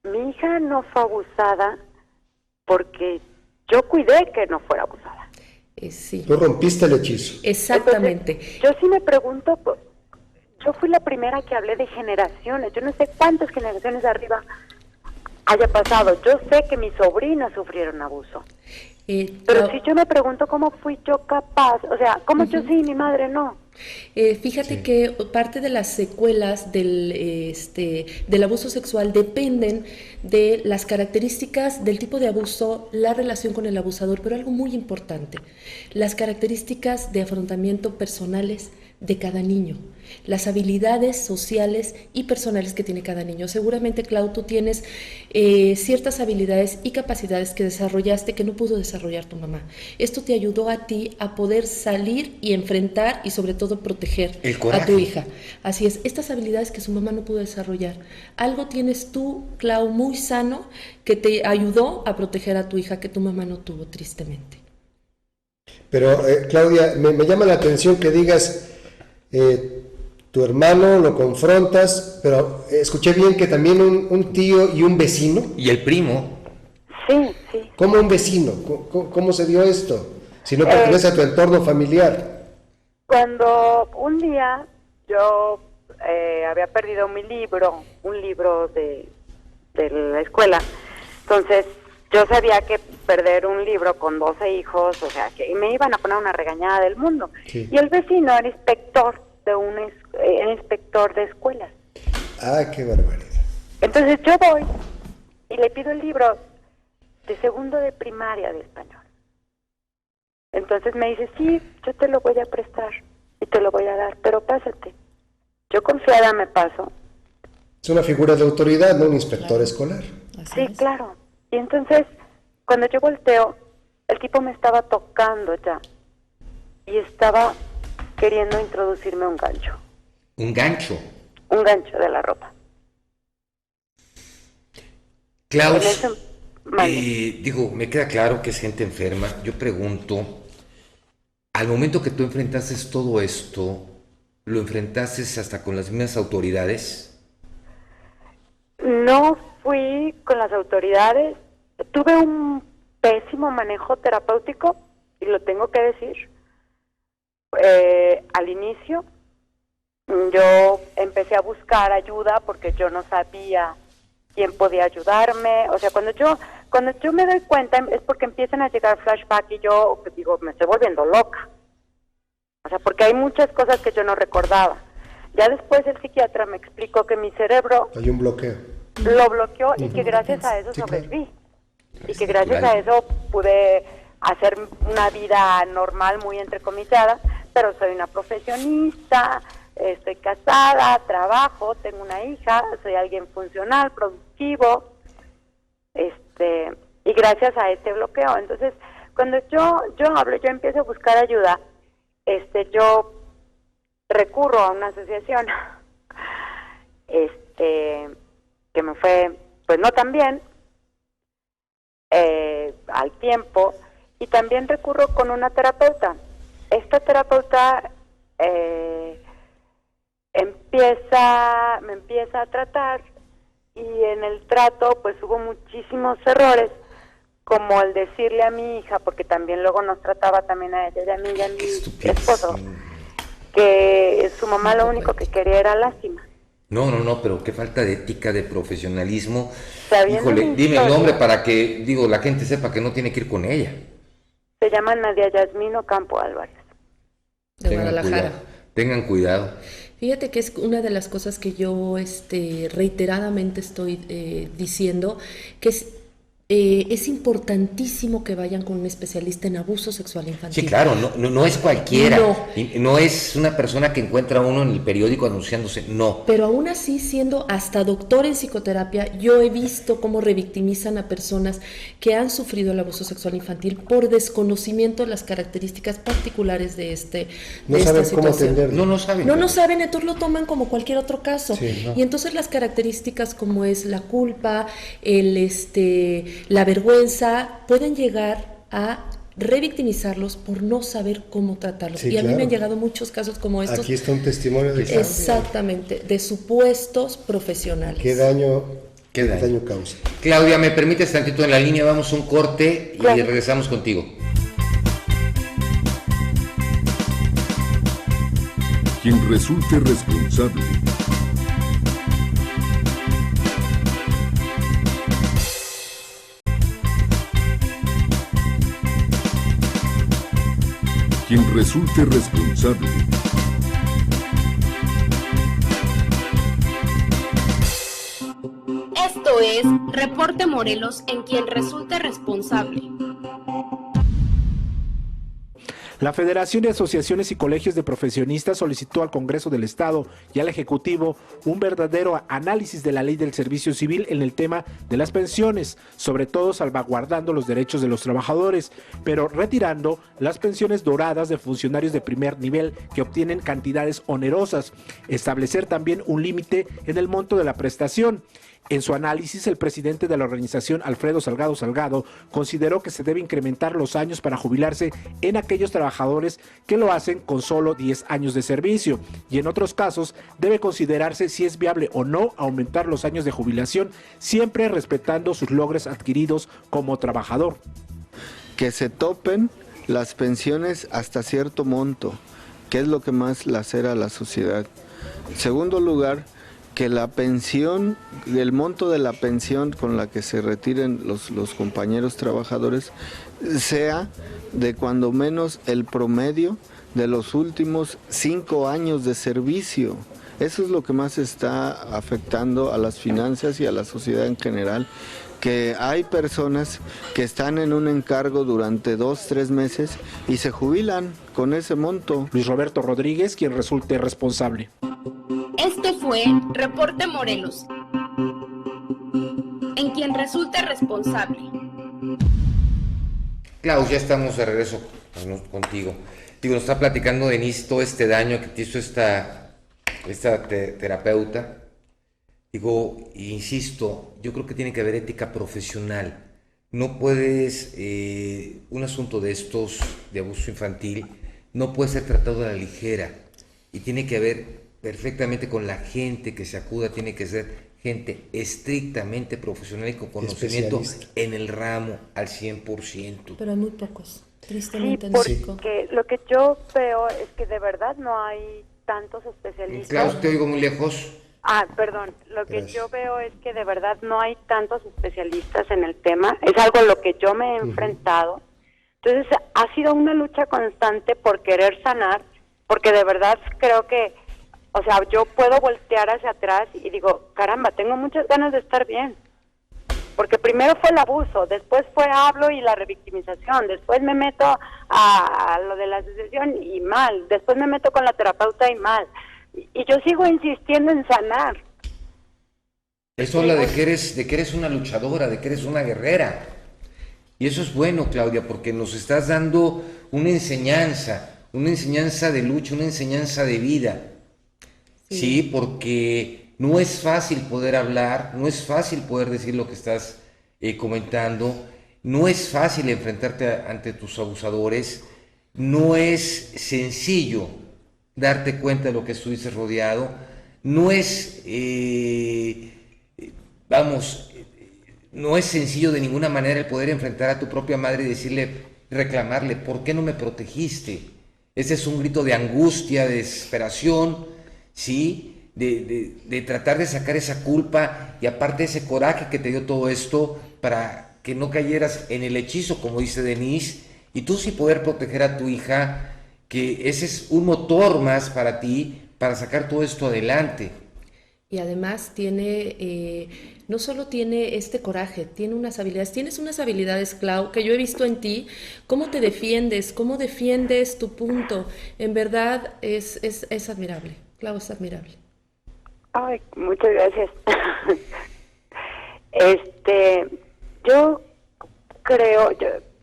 mi hija no fue abusada porque yo cuidé que no fuera abusada. Sí. Tú rompiste el hechizo. Exactamente. Entonces, yo sí me pregunto, yo fui la primera que hablé de generaciones, yo no sé cuántas generaciones arriba haya pasado, yo sé que mis sobrinas sufrieron abuso. Pero si yo me pregunto cómo fui yo capaz, o sea, cómo yo sí y mi madre no. Fíjate que parte de las secuelas del abuso sexual dependen de las características del tipo de abuso, la relación con el abusador, pero algo muy importante, las características de afrontamiento personales de cada niño, las habilidades sociales y personales que tiene cada niño. Seguramente, Clau, tú tienes ciertas habilidades y capacidades que desarrollaste que no pudo desarrollar tu mamá. Esto te ayudó a ti a poder salir y enfrentar y sobre todo proteger a tu hija. Así es, estas habilidades que su mamá no pudo desarrollar. Algo tienes tú, Clau, muy sano que te ayudó a proteger a tu hija que tu mamá no tuvo, tristemente. Pero, Claudia, me llama la atención que digas, tu hermano lo confrontas, pero escuché bien que también un tío y un vecino. Y el primo. Sí, sí. ¿Cómo un vecino? ¿Cómo se dio esto? Si no pertenece a tu entorno familiar. Cuando un día yo había perdido un libro de la escuela, entonces yo sabía que perder un libro con 12 hijos, o sea, que me iban a poner una regañada del mundo. Sí. Y el vecino era inspector de escuelas. Ah, qué barbaridad. Entonces yo voy y le pido el libro de segundo de primaria de español. Entonces me dice, sí, yo te lo voy a prestar y te lo voy a dar, pero pásate. Yo confiada me paso. Es una figura de autoridad, no un inspector escolar. Sí, claro. Y entonces, cuando yo volteo, el tipo me estaba tocando ya y estaba queriendo introducirme un gancho. ¿Un gancho? Un gancho de la ropa. Klaus, me queda claro que es gente enferma. Yo pregunto, al momento que tú enfrentaste todo esto, ¿lo enfrentaste hasta con las mismas autoridades? No fui con las autoridades. Tuve un pésimo manejo terapéutico, y lo tengo que decir. Al inicio, yo empecé a buscar ayuda porque yo no sabía quién podía ayudarme. O sea, cuando yo me doy cuenta es porque empiezan a llegar flashbacks y yo digo, me estoy volviendo loca. O sea, porque hay muchas cosas que yo no recordaba. Ya después el psiquiatra me explicó que mi cerebro... Hay un bloqueo. Lo bloqueó y que gracias a eso sobreviví. Y que gracias a eso pude hacer una vida normal, muy entrecomillada, pero soy una profesionista, estoy casada, trabajo, tengo una hija, soy alguien funcional, productivo, y gracias a este bloqueo. Entonces, cuando yo empiezo a buscar ayuda, yo recurro a una asociación, que me fue, pues no tan bien, al tiempo, y también recurro con una terapeuta. Esta terapeuta me empieza a tratar, y en el trato pues hubo muchísimos errores, como el decirle a mi hija, porque también luego nos trataba también a ella y a mí y a mi esposo, que su mamá lo único que quería era lástima. No, pero qué falta de ética, de profesionalismo. Híjole, dime el nombre para que, la gente sepa que no tiene que ir con ella. Se llama Nadia Yasmín Ocampo Álvarez. De Guadalajara. Tengan cuidado. Fíjate que es una de las cosas que yo reiteradamente estoy diciendo, que es importantísimo que vayan con un especialista en abuso sexual infantil. Sí, claro, no es cualquiera, no es una persona que encuentra uno en el periódico anunciándose, no. Pero aún así, siendo hasta doctor en psicoterapia, yo he visto cómo revictimizan a personas que han sufrido el abuso sexual infantil por desconocimiento de las características particulares de esta situación. No saben, entonces lo toman como cualquier otro caso. Sí, ¿no? Y entonces las características como es la culpa, la vergüenza, pueden llegar a revictimizarlos por no saber cómo tratarlos. Sí, y a mí claro. me han llegado muchos casos como estos. Aquí está un testimonio de Claudia. Exactamente, de supuestos profesionales. ¿Qué daño causa? Claudia, ¿me permites tantito en la línea? Vamos a un corte y Claro. regresamos contigo. Quien resulte responsable. Quien resulte responsable. Esto es Reporte Morelos en quien resulte responsable. La Federación de Asociaciones y Colegios de Profesionistas solicitó al Congreso del Estado y al Ejecutivo un verdadero análisis de la ley del servicio civil en el tema de las pensiones, sobre todo salvaguardando los derechos de los trabajadores, pero retirando las pensiones doradas de funcionarios de primer nivel que obtienen cantidades onerosas, establecer también un límite en el monto de la prestación. En su análisis, el presidente de la organización, Alfredo Salgado Salgado, consideró que se debe incrementar los años para jubilarse en aquellos trabajadores que lo hacen con solo 10 años de servicio, y en otros casos debe considerarse si es viable o no aumentar los años de jubilación, siempre respetando sus logros adquiridos como trabajador. Que se topen las pensiones hasta cierto monto, que es lo que más lacera a la sociedad. En segundo lugar, que la pensión, el monto de la pensión con la que se retiren los compañeros trabajadores sea de cuando menos el promedio de los últimos 5 años de servicio. Eso es lo que más está afectando a las finanzas y a la sociedad en general, que hay personas que están en un encargo durante 2-3 meses y se jubilan con ese monto. Luis Roberto Rodríguez, quien resulte responsable. Este fue Reporte Morelos en quien resulte responsable. Klaus, ya estamos de regreso contigo. Digo, nos está platicando Denise todo este daño que te hizo esta terapeuta. Digo, insisto, yo creo que tiene que haber ética profesional. No puedes, un asunto de estos, de abuso infantil, no puede ser tratado a la ligera. Y tiene que haber perfectamente con la gente que se acuda, tiene que ser gente estrictamente profesional y con conocimiento en el ramo al 100%. Pero hay muy pocos, tristemente, Sí, en México. porque lo que yo veo es que de verdad no hay tantos especialistas. Klaus, te oigo muy lejos. Perdón, lo que Gracias. yo veo es que de verdad no hay tantos especialistas en el tema, es algo a lo que yo me he enfrentado. Entonces ha sido una lucha constante por querer sanar, porque de verdad creo que, o sea, yo puedo voltear hacia atrás y digo, caramba, tengo muchas ganas de estar bien. Porque primero fue el abuso, después fue hablo y la revictimización, después me meto a lo de la asociación y mal, después me meto con la terapeuta y mal. Y yo sigo insistiendo en sanar. Eso habla de que eres una luchadora, de que eres una guerrera. Y eso es bueno, Claudia, porque nos estás dando una enseñanza de lucha, una enseñanza de vida. Sí, porque no es fácil poder hablar, no es fácil poder decir lo que estás comentando, no es fácil enfrentarte ante tus abusadores, no es sencillo darte cuenta de lo que estuviste rodeado, no es, no es sencillo de ninguna manera el poder enfrentar a tu propia madre y decirle, reclamarle, ¿por qué no me protegiste? Ese es un grito de angustia, de desesperación, ¿sí? De tratar de sacar esa culpa y aparte ese coraje que te dio todo esto para que no cayeras en el hechizo, como dice Denise, y tú sí poder proteger a tu hija, que ese es un motor más para ti, para sacar todo esto adelante. Y además tiene, no solo tiene este coraje, tiene unas habilidades. Tienes unas habilidades, Clau, que yo he visto en ti, cómo te defiendes, cómo defiendes tu punto. En verdad es admirable. Clau, es admirable. Ay, muchas gracias. Yo creo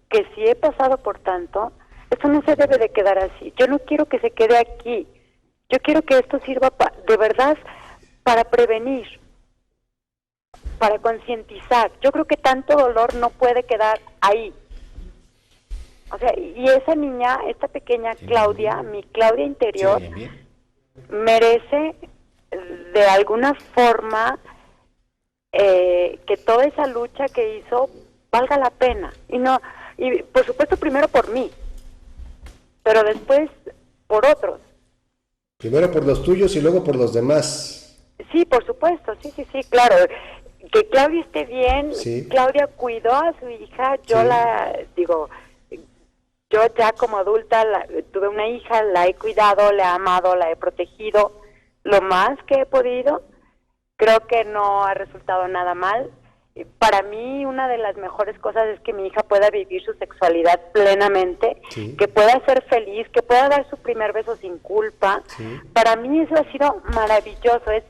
que si he pasado por tanto, esto no se debe de quedar así. Yo no quiero que se quede aquí. Yo quiero que esto sirva de verdad para prevenir, para concientizar. Yo creo que tanto dolor no puede quedar ahí. O sea, y esa niña, esta pequeña Claudia, mi Claudia interior, merece de alguna forma que toda esa lucha que hizo valga la pena. Y por supuesto primero por mí, pero después por otros. Primero por los tuyos y luego por los demás. Sí, por supuesto, sí, claro. Que Claudia esté bien, sí. Claudia cuidó a su hija, yo ya como adulta tuve una hija, la he cuidado, la he amado, la he protegido lo más que he podido. Creo que no ha resultado nada mal. Para mí una de las mejores cosas es que mi hija pueda vivir su sexualidad plenamente, sí. que pueda ser feliz, que pueda dar su primer beso sin culpa. Sí. Para mí eso ha sido maravilloso, es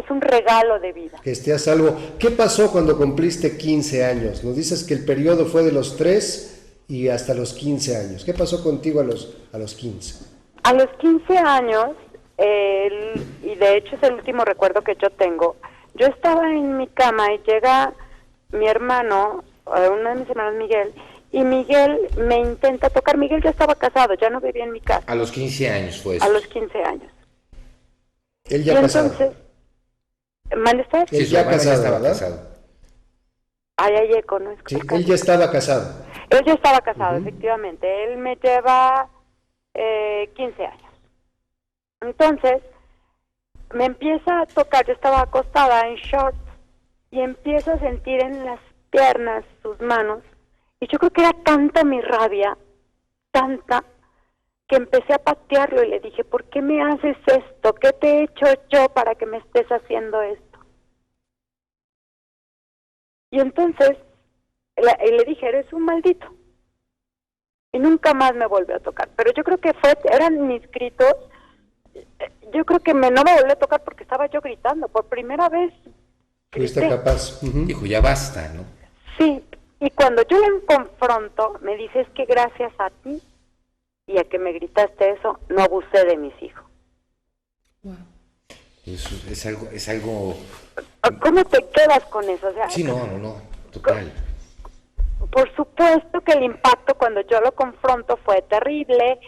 un regalo de vida. Que esté a salvo. ¿Qué pasó cuando cumpliste 15 años? Nos dices que el periodo fue de los 3 y hasta los 15 años. ¿Qué pasó contigo a los 15? A los 15 años, y de hecho es el último recuerdo que yo tengo, yo estaba en mi cama y llega mi hermano, uno de mis hermanos, Miguel, y Miguel me intenta tocar. Miguel ya estaba casado, ya no vivía en mi casa. A los 15 años fue eso. A los 15 años. Él ya casado. Entonces, ¿mande usted? Él ya casado, ¿verdad? Casado. Hay eco, ¿no? Sí, él ya estaba casado. Él ya estaba casado, efectivamente. Él me lleva 15 años. Entonces, me empieza a tocar, yo estaba acostada en shorts, y empiezo a sentir en las piernas sus manos, y yo creo que era tanta mi rabia, tanta, que empecé a patearlo y le dije, ¿por qué me haces esto? ¿Qué te he hecho yo para que me estés haciendo esto? Y entonces le dije, eres un maldito. Y nunca más me volvió a tocar. Pero yo creo que eran mis gritos. Yo creo que no me volvió a tocar porque estaba yo gritando. Por primera vez Fuiste capaz. Dijo, ya basta, ¿no? Sí, y cuando yo le confronto, me dice, es que gracias a ti y a que me gritaste eso, no abusé de mis hijos. Wow. Eso es algo... ¿Cómo te quedas con eso? O sea, sí, no, total. Por supuesto que el impacto cuando yo lo confronto fue terrible.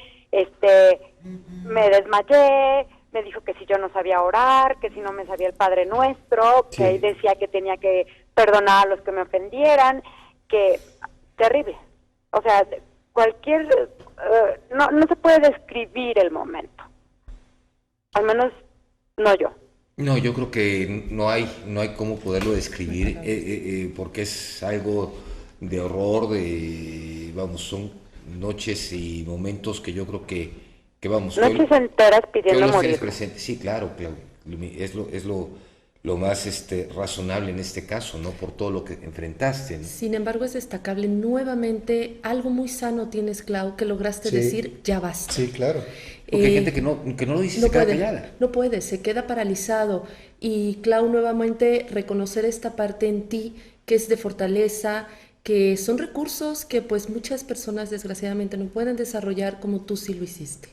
Me desmayé, me dijo que si yo no sabía orar, que si no me sabía el Padre Nuestro, sí. que ahí decía que tenía que perdonar a los que me ofendieran, que terrible. O sea, no se puede describir el momento. Al menos no yo. No, yo creo que no hay cómo poderlo describir, porque es algo de horror, son noches y momentos que yo creo que noches enteras pidiendo morir. Sí, claro, es lo más razonable en este caso, ¿no? Por todo lo que enfrentaste, ¿no? Sin embargo, es destacable nuevamente algo muy sano tienes, Clau, que lograste decir, ya basta. Sí, claro. Porque hay gente que no lo dice, se queda callada. No puede, se queda paralizado. Y Clau, nuevamente reconocer esta parte en ti que es de fortaleza, que son recursos que pues muchas personas desgraciadamente no pueden desarrollar como tú sí lo hiciste.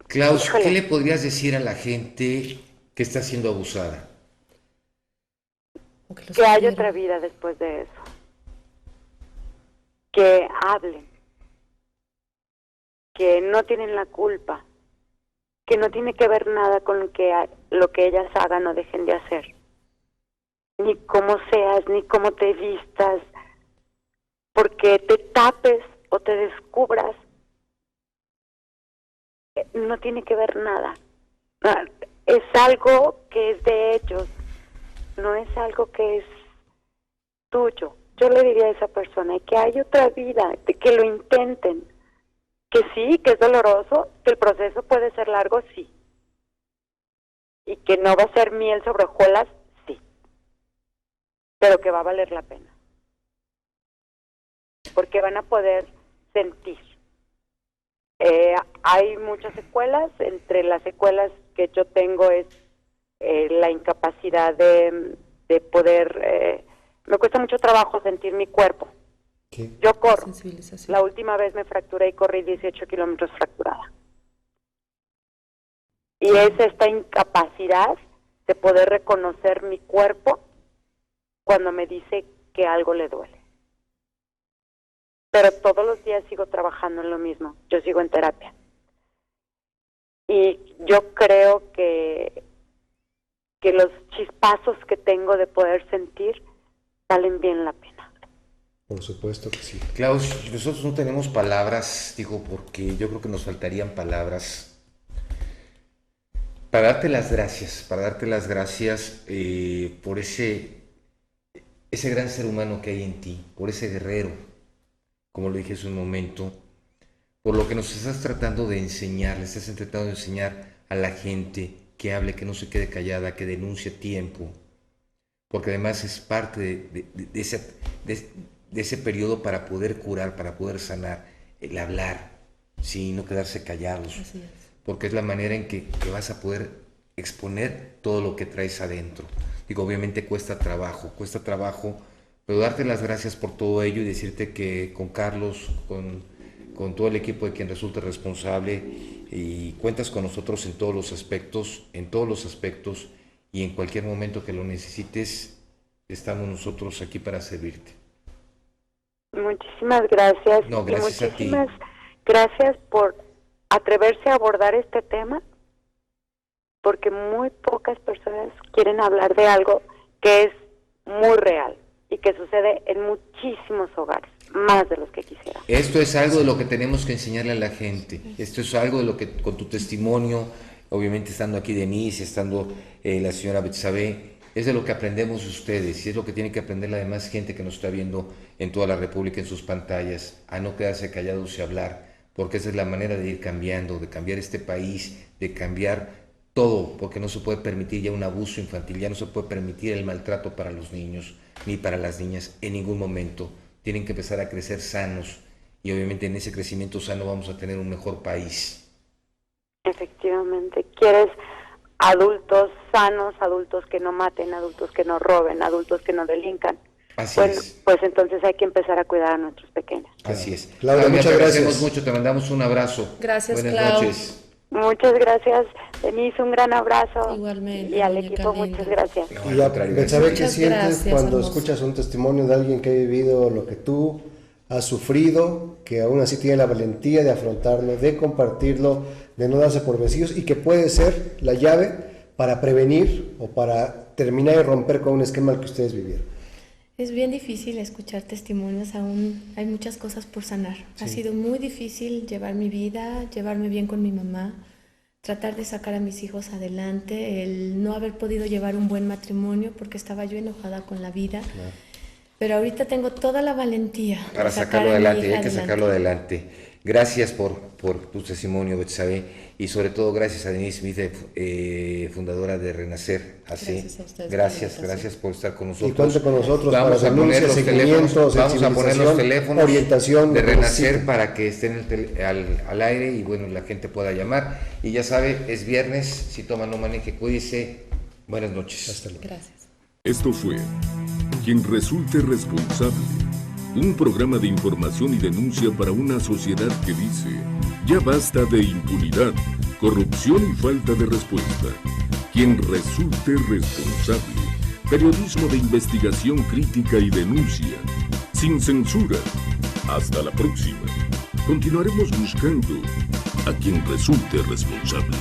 Klaus, ¿qué le podrías decir a la gente que está siendo abusada? Que hay otra vida después de eso. Que hablen. Que no tienen la culpa. Que no tiene que ver nada con lo que ellas hagan o dejen de hacer. Ni cómo seas, ni cómo te vistas. Porque te tapes o te descubras. No tiene que ver nada. Es algo que es de ellos, no es algo que es tuyo. Yo le diría a esa persona que hay otra vida, que lo intenten, que sí, que es doloroso, que el proceso puede ser largo, sí, y que no va a ser miel sobre hojuelas, sí, pero que va a valer la pena, porque van a poder sentir. Hay muchas secuelas, entre las secuelas que yo tengo es la incapacidad de poder, me cuesta mucho trabajo sentir mi cuerpo. ¿Qué? Yo corro, la última vez me fracturé y corrí 18 kilómetros fracturada. Y es esta incapacidad de poder reconocer mi cuerpo cuando me dice que algo le duele. pero todos los días sigo trabajando en lo mismo. Yo sigo en terapia. Y yo creo que los chispazos que tengo de poder sentir valen bien la pena. Por supuesto que sí. Klaus, nosotros no tenemos palabras, digo, porque yo creo que nos faltarían palabras para darte las gracias, por ese gran ser humano que hay en ti, por ese guerrero, como lo dije hace un momento, por lo que nos estás tratando de enseñar, le estás tratando de enseñar a la gente que hable, que no se quede callada, que denuncie a tiempo, porque además es parte de ese periodo para poder curar, para poder sanar, el hablar, sí, no quedarse callados, porque es la manera en que vas a poder exponer todo lo que traes adentro. Digo, obviamente cuesta trabajo, pero darte las gracias por todo ello y decirte que con Carlos, con todo el equipo de quien resulte responsable, y cuentas con nosotros en todos los aspectos, y en cualquier momento que lo necesites, estamos nosotros aquí para servirte. Muchísimas gracias. No, gracias a ti. Muchísimas gracias por atreverse a abordar este tema, porque muy pocas personas quieren hablar de algo que es muy real y que sucede en muchísimos hogares, más de los que quisieran. Esto es algo de lo que tenemos que enseñarle a la gente. Esto es algo de lo que con tu testimonio, obviamente estando aquí Denise, estando la señora Betsabe, es de lo que aprendemos de ustedes y es lo que tiene que aprender la demás gente que nos está viendo en toda la República, en sus pantallas, a no quedarse callados y hablar, porque esa es la manera de ir cambiando, de cambiar este país, de cambiar todo, porque no se puede permitir ya un abuso infantil, ya no se puede permitir el maltrato para los niños ni para las niñas en ningún momento. Tienen que empezar a crecer sanos y obviamente en ese crecimiento sano vamos a tener un mejor país. Efectivamente, quieres adultos sanos, adultos que no maten, adultos que no roben, adultos que no delincan. Así es. Pues entonces hay que empezar a cuidar a nuestros pequeños. Así es. Claudia, muchas gracias. Mucho, te mandamos un abrazo. Gracias, Buenas noches. Muchas gracias, Denise, un gran abrazo. Igualmente. Y al equipo, muchas gracias. Y a Betsabe, ¿qué sientes cuando hermoso. escuchas un testimonio de alguien que ha vivido lo que tú has sufrido, que aún así tiene la valentía de afrontarlo, de compartirlo, de no darse por vencidos y que puede ser la llave para prevenir o para terminar y romper con un esquema al que ustedes vivieron? Es bien difícil escuchar testimonios, aún hay muchas cosas por sanar. Sí. Ha sido muy difícil llevar mi vida, llevarme bien con mi mamá, tratar de sacar a mis hijos adelante, el no haber podido llevar un buen matrimonio porque estaba yo enojada con la vida. Claro. Pero ahorita tengo toda la valentía para sacarlo adelante, hay que sacarlo adelante. Gracias por tu testimonio, Betsabe, y sobre todo gracias a Denise Smith, fundadora de Renacer. Así. Gracias por estar con nosotros. Y cuente con nosotros vamos para a poner los teléfonos, orientación de Renacer para que estén al aire y bueno, la gente pueda llamar. Y ya sabe, es viernes, si toma no maneje, cuídese. Buenas noches. Hasta luego. Gracias. Esto fue Quien Resulte Responsable, un programa de información y denuncia para una sociedad que dice: ya basta de impunidad, corrupción y falta de respuesta. Quien resulte responsable. Periodismo de investigación crítica y denuncia, sin censura. Hasta la próxima. Continuaremos buscando a quien resulte responsable.